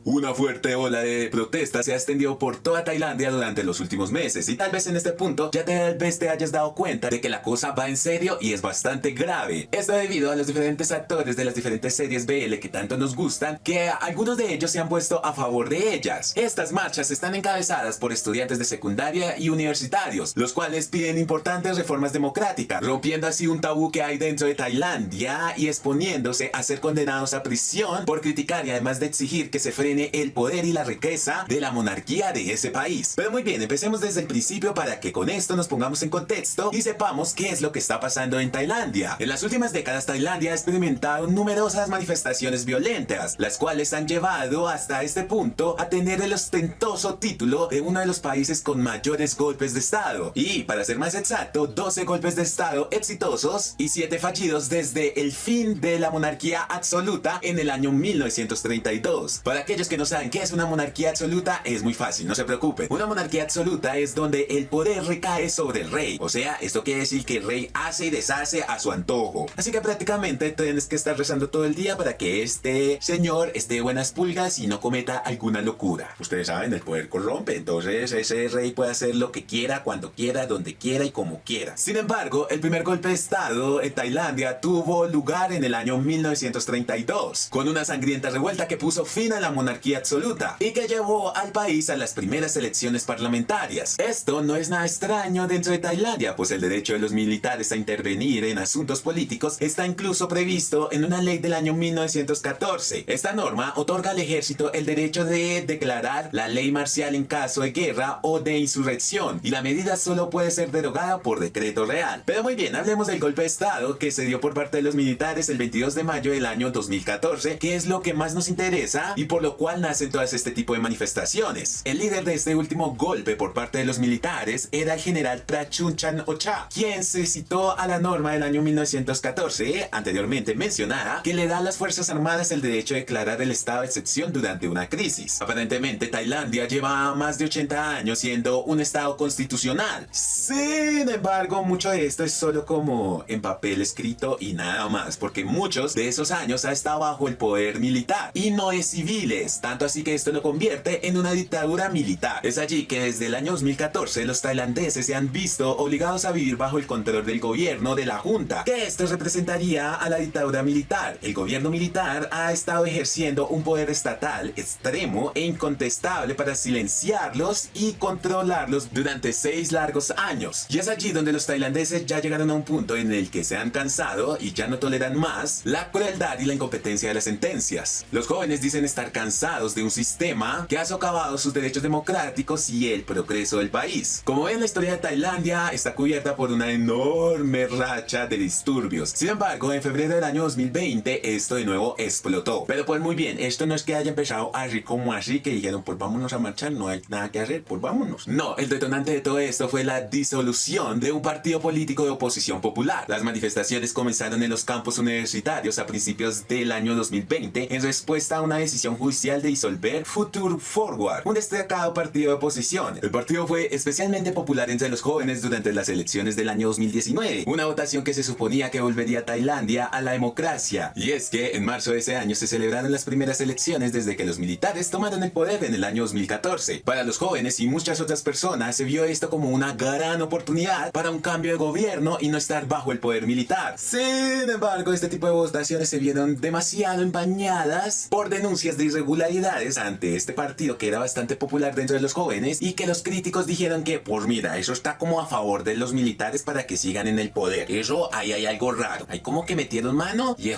Una fuerte ola de protestas se ha extendido por toda Tailandia durante los últimos meses y tal vez en este punto ya tal vez te hayas dado cuenta de que la cosa va en serio y es bastante grave. Esto debido a los diferentes actores de las diferentes series BL que tanto nos gustan, que algunos de ellos se han puesto a favor de ellas. Estas marchas están encabezadas por estudiantes de secundaria y universitarios, los cuales piden importantes reformas democráticas, rompiendo así un tabú que hay dentro de Tailandia y exponiéndose a ser condenados a prisión por criticar y además de exigir que se frene el poder y la riqueza de la monarquía de ese país. Pero muy bien, empecemos desde el principio para que con esto nos pongamos en contexto y sepamos qué es lo que está pasando en Tailandia. En las últimas décadas Tailandia ha experimentado numerosas manifestaciones violentas, las cuales han llevado hasta este punto a tener el ostentoso título de uno de los países con mayores golpes de estado. Y para ser más exacto, 12 golpes de estado exitosos y 7 fallidos desde el fin de la monarquía absoluta en el año 1932. Para aquellos que no saben qué es una monarquía absoluta, es muy fácil, no se preocupen. Una monarquía absoluta es donde el poder recae sobre el rey. O sea, esto quiere decir que el rey hace y deshace a su antojo. Así que prácticamente tienes que estar rezando todo el día para que este señor esté de buenas pulgas y no cometa alguna locura. Ustedes saben, el poder corrompe, entonces ese rey puede hacer lo que quiera, cuando quiera, donde quiera y como quiera. Sin embargo, el primer golpe de estado en Tailandia tuvo lugar en el año 1932, con una sangrienta revuelta que puso fin a la monarquía absoluta y que llevó al país a las primeras elecciones parlamentarias. Esto no es nada extraño dentro de Tailandia, pues el derecho de los militares a intervenir en asuntos políticos está incluso previsto en una ley del año 1914. Esta norma otorga al ejército el derecho de declarar la ley marcial en caso de guerra o de insurrección, y la medida solo puede ser derogada por decreto real. Pero muy bien, hablemos del golpe de estado que se dio por parte de los militares el 22 de mayo del año 2014, que es lo que más nos interesa y por lo cual nacen todas este tipo de manifestaciones. El líder de este último golpe por parte de los militares era el general Prachun Chan-o-cha, quien se citó a la norma del año 1914, anteriormente mencionada, que le da a las Fuerzas Armadas el derecho de declarar el estado de excepción durante una crisis. Aparentemente, Tailandia lleva más de 80 años siendo un estado constitucional. Sin embargo, mucho de esto es solo como en papel escrito y nada más, porque muchos de esos años ha estado bajo el poder militar y no es civiles, tanto así que esto lo convierte en una dictadura militar. Es allí que desde el año 2014 los tailandeses se han visto obligados a vivir bajo el control del gobierno de la junta, que esto representaría a la dictadura militar. El gobierno militar ha estado ejerciendo un poder estatal extremo e incontestable para silenciarlos y controlarlos durante 6 largos años. Y es allí donde los tailandeses ya llegaron a un punto en el que se han cansado y ya no toleran más la crueldad y la incompetencia de las sentencias. Los jóvenes dicen estar cansados de un sistema que ha socavado sus derechos democráticos y el progreso del país. Como ven, la historia de Tailandia está cubierta por una enorme racha de disturbios. Sin embargo, en febrero del año 2020 esto de nuevo explotó. Pero pues muy bien, esto no es que haya empezado así como así, que dijeron pues vámonos a marchar, no hay nada que hacer, pues vámonos. No, el detonante de todo esto fue la disolución de un partido político de oposición popular. Las manifestaciones comenzaron en los campus universitarios a principios del año 2020 en respuesta a una decisión judicial de disolver Future Forward, un destacado partido de oposición. El partido fue especialmente popular entre los jóvenes durante las elecciones del año 2019, una votación que se suponía que volvería a Tailandia a la democracia. Y es que en marzo de ese año se celebraron las primeras elecciones desde que los militares tomaron el poder en el año 2014. Para los jóvenes y muchas otras personas se vio esto como una gran oportunidad para un cambio de gobierno y no estar bajo el poder militar. Sin embargo, este tipo de votaciones se vieron demasiado empañadas por denuncias de irregularidades ante este partido que era bastante popular dentro de los jóvenes y que los críticos dijeron que pues mira, eso está como a favor de los militares para que sigan en el poder. Eso ahí hay algo raro. Hay como que metieron mano y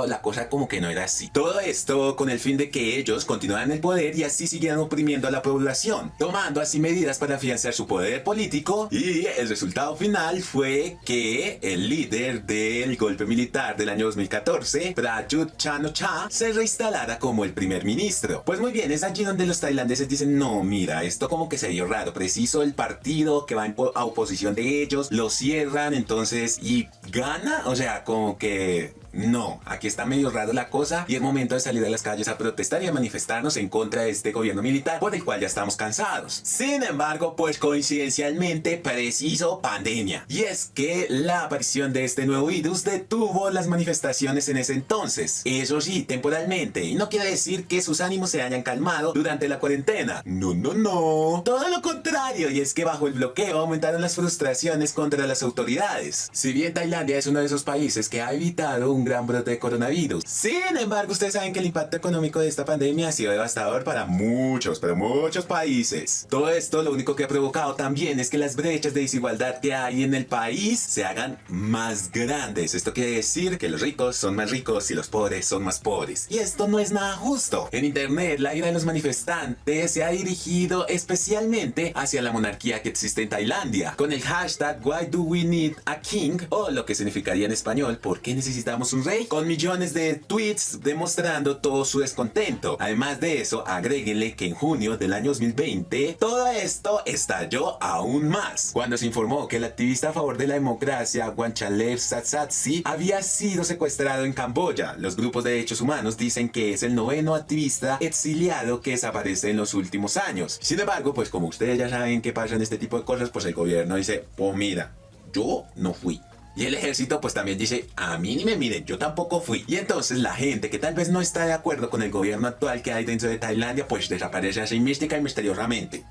la cosa como que no era así. Todo esto con el fin de que ellos continuaran en el poder y así siguieran oprimiendo a la población, tomando así medidas para afianzar su poder político, y el resultado final fue que el líder del golpe militar del año 2014, Prayut Chan-o-cha, se reinstalara como el primer ministro. Pues muy bien, es allí donde los tailandeses dicen no, mira, esto como que se dio raro, preciso el partido que va a oposición de ellos, lo cierran entonces y gana, o sea, como que No, aquí está medio raro la cosa y es momento de salir a las calles a protestar y a manifestarnos en contra de este gobierno militar por el cual ya estamos cansados. Sin embargo, pues coincidencialmente preciso pandemia. Y es que la aparición de este nuevo virus detuvo las manifestaciones en ese entonces. Eso sí, temporalmente. Y no quiere decir que sus ánimos se hayan calmado durante la cuarentena. No, no, no. Todo lo contrario. Y es que bajo el bloqueo aumentaron las frustraciones contra las autoridades. Si bien Tailandia es uno de esos países que ha evitado un gran brote de coronavirus. Sin embargo, ustedes saben que el impacto económico de esta pandemia ha sido devastador para muchos, pero muchos países. Todo esto lo único que ha provocado también es que las brechas de desigualdad que hay en el país se hagan más grandes. Esto quiere decir que los ricos son más ricos y los pobres son más pobres. Y esto no es nada justo. En internet, la ira de los manifestantes se ha dirigido especialmente hacia la monarquía que existe en Tailandia, con el hashtag Why do we need a king? O lo que significaría en español, ¿por qué necesitamos un rey? Con millones de tweets demostrando todo su descontento. Además de eso, agréguenle que en junio del año 2020, todo esto estalló aún más, cuando se informó que el activista a favor de la democracia, Wanchalev Satsatsi, había sido secuestrado en Camboya. Los grupos de derechos humanos dicen que es el noveno activista exiliado que desaparece en los últimos años. Sin embargo, pues como ustedes ya saben que pasan este tipo de cosas, pues el gobierno dice, pues mira, yo no fui. Y el ejército pues también dice, a mí ni me miren, yo tampoco fui. Y entonces la gente que tal vez no está de acuerdo con el gobierno actual que hay dentro de Tailandia, pues desaparece así mística y misteriosamente.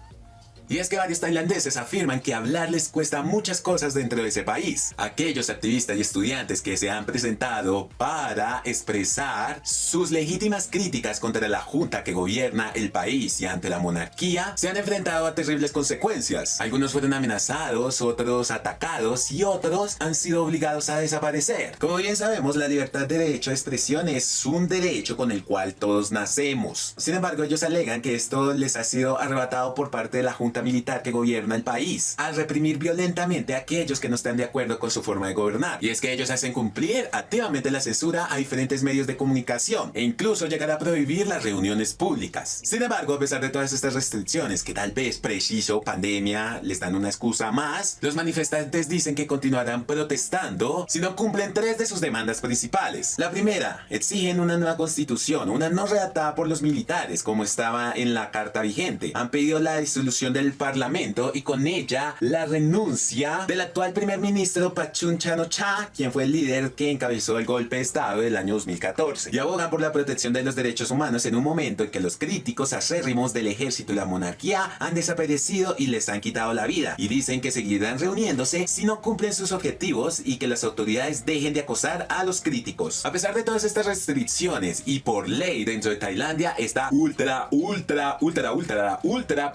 Y es que varios tailandeses afirman que hablar les cuesta muchas cosas dentro de ese país. Aquellos activistas y estudiantes que se han presentado para expresar sus legítimas críticas contra la junta que gobierna el país y ante la monarquía se han enfrentado a terribles consecuencias. Algunos fueron amenazados, otros atacados y otros han sido obligados a desaparecer. Como bien sabemos, la libertad de derecho de expresión es un derecho con el cual todos nacemos. Sin embargo, ellos alegan que esto les ha sido arrebatado por parte de la junta militar que gobierna el país, al reprimir violentamente a aquellos que no están de acuerdo con su forma de gobernar. Y es que ellos hacen cumplir activamente la censura a diferentes medios de comunicación e incluso llegar a prohibir las reuniones públicas. Sin embargo, a pesar de todas estas restricciones que tal vez preciso pandemia les dan una excusa más, los manifestantes dicen que continuarán protestando si no cumplen tres de sus demandas principales. La primera, exigen una nueva constitución, una no redactada por los militares como estaba en la carta vigente. Han pedido la disolución del Parlamento y con ella la renuncia del actual primer ministro Prayut Chan-o-cha, quien fue el líder que encabezó el golpe de estado del año 2014, y abogan por la protección de los derechos humanos en un momento en que los críticos acérrimos del ejército y la monarquía han desaparecido y les han quitado la vida, y dicen que seguirán reuniéndose si no cumplen sus objetivos y que las autoridades dejen de acosar a los críticos. A pesar de todas estas restricciones y por ley dentro de Tailandia está ultra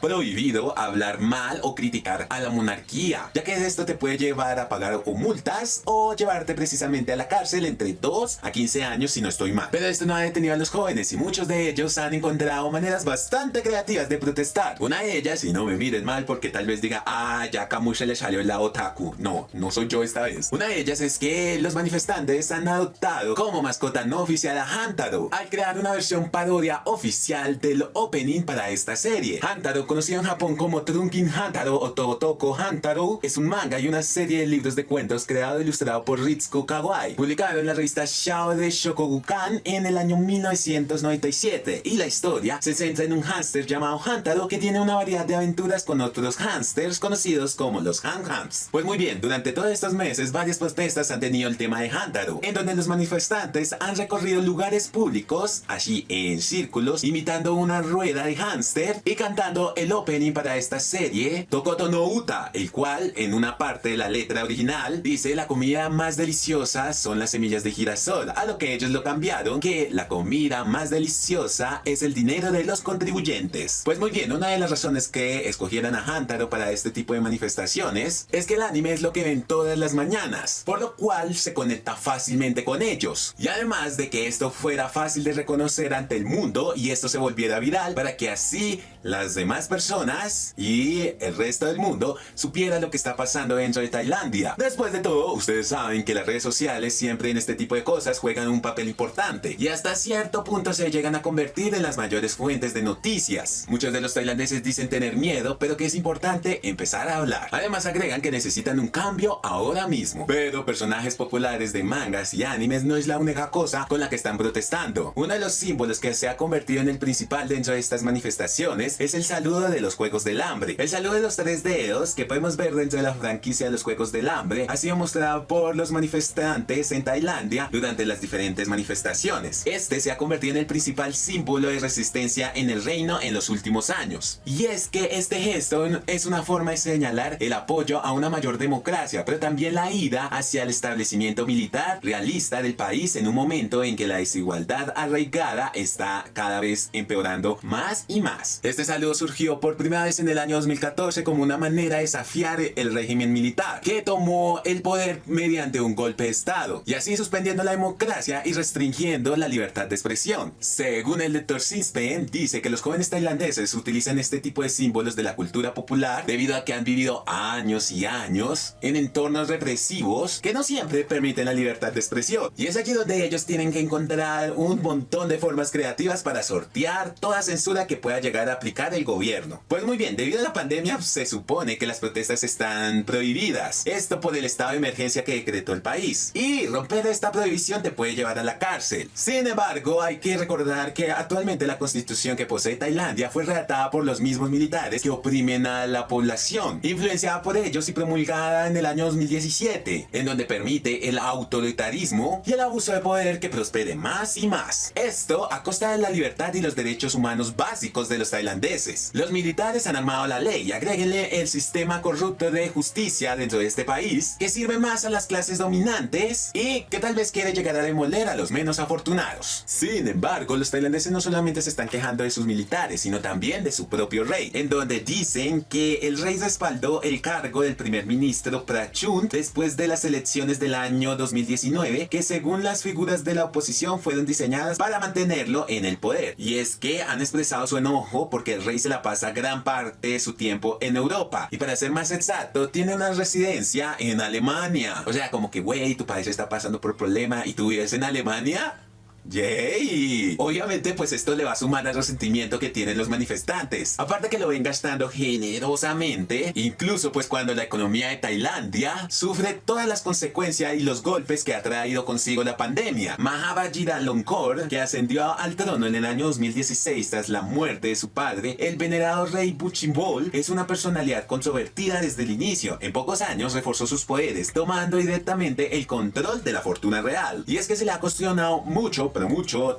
prohibido hablar mal o criticar a la monarquía, ya que esto te puede llevar a pagar o multas o llevarte precisamente a la cárcel entre 2 a 15 años si no estoy mal. Pero esto no ha detenido a los jóvenes y muchos de ellos han encontrado maneras bastante creativas de protestar. Una de ellas, y no me miren mal porque tal vez diga, ya a Camus se le salió el lado otaku. No soy yo esta vez. Una de ellas es que los manifestantes han adoptado como mascota no oficial a Hamtaro al crear una versión parodia oficial del opening para esta serie. Hamtaro, conocido en Japón como Trunkin Hamtaro o Totoko Hamtaro, es un manga y una serie de libros de cuentos creado e ilustrado por Ritsuko Kawai, publicado en la revista Shao de Shokogukan en el año 1997, y la historia se centra en un hámster llamado Hamtaro que tiene una variedad de aventuras con otros hámsters conocidos como los Ham-Hams. Pues muy bien, durante todos estos meses varias protestas han tenido el tema de Hamtaro, en donde los manifestantes han recorrido lugares públicos, allí en círculos, imitando una rueda de hámster y cantando el opening para esta serie, Tokoto no Uta, el cual en una parte de la letra original dice la comida más deliciosa son las semillas de girasol, a lo que ellos lo cambiaron que la comida más deliciosa es el dinero de los contribuyentes. Pues muy bien, una de las razones que escogieran a Hamtaro para este tipo de manifestaciones es que el anime es lo que ven todas las mañanas, por lo cual se conecta fácilmente con ellos, y además de que esto fuera fácil de reconocer ante el mundo y esto se volviera viral para que así las demás personas país y el resto del mundo supiera lo que está pasando dentro de Tailandia. Después de todo, ustedes saben que las redes sociales siempre en este tipo de cosas juegan un papel importante y hasta cierto punto se llegan a convertir en las mayores fuentes de noticias. Muchos de los tailandeses dicen tener miedo, pero que es importante empezar a hablar. Además agregan que necesitan un cambio ahora mismo. Pero personajes populares de mangas y animes no es la única cosa con la que están protestando. Uno de los símbolos que se ha convertido en el principal dentro de estas manifestaciones es el saludo de los Juegos del Hambre. El saludo de los 3 dedos que podemos ver dentro de la franquicia de los Juegos del Hambre ha sido mostrado por los manifestantes en Tailandia durante las diferentes manifestaciones. Este se ha convertido en el principal símbolo de resistencia en el reino en los últimos años. Y es que este gesto es una forma de señalar el apoyo a una mayor democracia, pero también la ida hacia el establecimiento militar realista del país en un momento en que la desigualdad arraigada está cada vez empeorando más y más. Este saludo surgió por primera vez en el año 2014 como una manera de desafiar el régimen militar, que tomó el poder mediante un golpe de estado, y así suspendiendo la democracia y restringiendo la libertad de expresión. Según el Dr. Sinspen, dice que los jóvenes tailandeses utilizan este tipo de símbolos de la cultura popular debido a que han vivido años y años en entornos represivos que no siempre permiten la libertad de expresión. Y es allí donde ellos tienen que encontrar un montón de formas creativas para sortear toda censura que pueda llegar a aplicar el gobierno. Pues muy bien, debido a la pandemia se supone que las protestas están prohibidas. Esto por el estado de emergencia que decretó el país. Y romper esta prohibición te puede llevar a la cárcel. Sin embargo, hay que recordar que actualmente la constitución que posee Tailandia fue redactada por los mismos militares que oprimen a la población, influenciada por ellos y promulgada en el año 2017, en donde permite el autoritarismo y el abuso de poder que prospere más y más. Esto a costa de la libertad y los derechos humanos básicos de los tailandeses. Los militares han armado la ley y agréguenle el sistema corrupto de justicia dentro de este país, que sirve más a las clases dominantes y que tal vez quiere llegar a demoler a los menos afortunados. Sin embargo, los tailandeses no solamente se están quejando de sus militares, sino también de su propio rey, en donde dicen que el rey respaldó el cargo del primer ministro Prachun después de las elecciones del año 2019, que según las figuras de la oposición fueron diseñadas para mantenerlo en el poder. Y es que han expresado su enojo porque el rey se la pasa gran parte de su tiempo en Europa, y para ser más exacto, tiene una residencia en Alemania. O sea, como que, güey, tu país está pasando por problema y tú vives en Alemania. ¡Yay! Obviamente pues esto le va a sumar al resentimiento que tienen los manifestantes, aparte que lo ven gastando generosamente, incluso pues cuando la economía de Tailandia sufre todas las consecuencias y los golpes que ha traído consigo la pandemia. Maha Vajiralongkorn, que ascendió al trono en el año 2016 tras la muerte de su padre, el venerado rey Bhumibol, es una personalidad controvertida desde el inicio. En pocos años reforzó sus poderes, tomando directamente el control de la fortuna real, y es que se le ha cuestionado mucho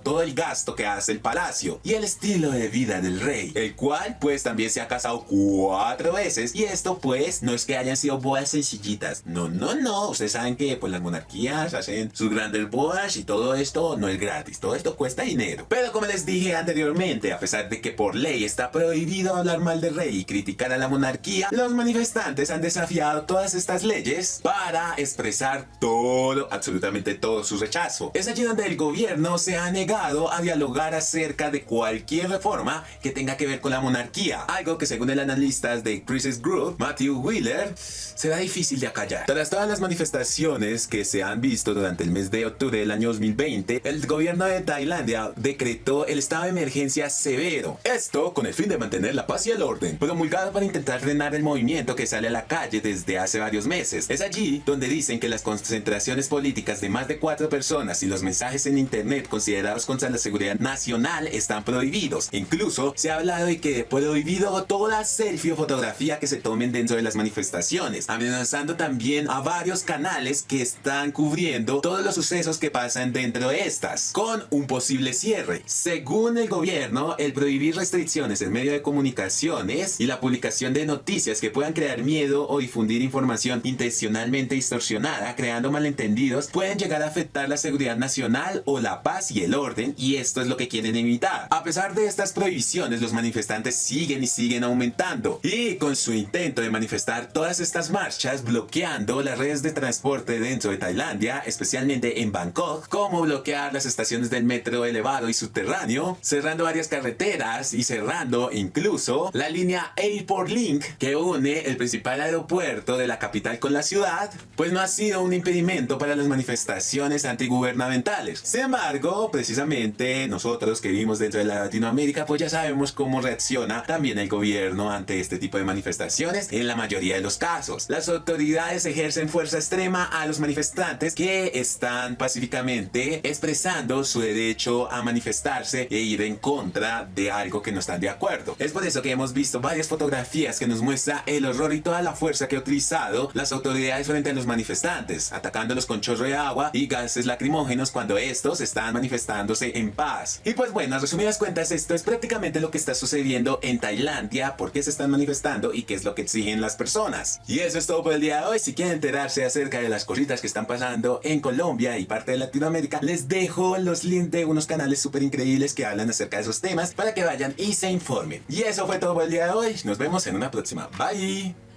todo el gasto que hace el palacio y el estilo de vida del rey, el cual pues también se ha casado 4 veces, y esto pues no es que hayan sido bodas sencillitas, no, ustedes saben que pues las monarquías hacen sus grandes bodas y todo esto no es gratis, todo esto cuesta dinero. Pero como les dije anteriormente, a pesar de que por ley está prohibido hablar mal del rey y criticar a la monarquía, los manifestantes han desafiado todas estas leyes para expresar todo, absolutamente todo su rechazo. Es allí donde el gobierno se ha negado a dialogar acerca de cualquier reforma que tenga que ver con la monarquía, algo que según el analista de Crisis Group, Matthew Wheeler, será difícil de acallar. Tras todas las manifestaciones que se han visto durante el mes de octubre del año 2020, el gobierno de Tailandia decretó el estado de emergencia severo, esto con el fin de mantener la paz y el orden, promulgado para intentar frenar el movimiento que sale a la calle desde hace varios meses. Es allí donde dicen que las concentraciones políticas de más de 4 personas y los mensajes en internet considerados contra la seguridad nacional están prohibidos. Incluso se ha hablado de que prohibido toda selfie o fotografía que se tomen dentro de las manifestaciones, amenazando también a varios canales que están cubriendo todos los sucesos que pasan dentro de estas, con un posible cierre. Según el gobierno, el prohibir restricciones en medio de comunicaciones y la publicación de noticias que puedan crear miedo o difundir información intencionalmente distorsionada, creando malentendidos, pueden llegar a afectar la seguridad nacional o la la paz y el orden, y esto es lo que quieren evitar. A pesar de estas prohibiciones, los manifestantes siguen y siguen aumentando, y con su intento de manifestar todas estas marchas, bloqueando las redes de transporte dentro de Tailandia, especialmente en Bangkok, como bloquear las estaciones del metro elevado y subterráneo, cerrando varias carreteras y cerrando incluso la línea Airport Link que une el principal aeropuerto de la capital con la ciudad, pues no ha sido un impedimento para las manifestaciones antigubernamentales. Sin embargo, precisamente nosotros que vivimos dentro de Latinoamérica, pues ya sabemos cómo reacciona también el gobierno ante este tipo de manifestaciones en la mayoría de los casos. Las autoridades ejercen fuerza extrema a los manifestantes que están pacíficamente expresando su derecho a manifestarse e ir en contra de algo que no están de acuerdo. Es por eso que hemos visto varias fotografías que nos muestra el horror y toda la fuerza que han utilizado las autoridades frente a los manifestantes, atacándolos con chorro de agua y gases lacrimógenos cuando estos están manifestándose en paz. Y pues bueno, a resumidas cuentas, esto es prácticamente lo que está sucediendo en Tailandia, por qué se están manifestando y qué es lo que exigen las personas. Y eso es todo por el día de hoy. Si quieren enterarse acerca de las cositas que están pasando en Colombia y parte de Latinoamérica, les dejo los links de unos canales súper increíbles que hablan acerca de esos temas para que vayan y se informen. Y eso fue todo por el día de hoy. Nos vemos en una próxima. Bye.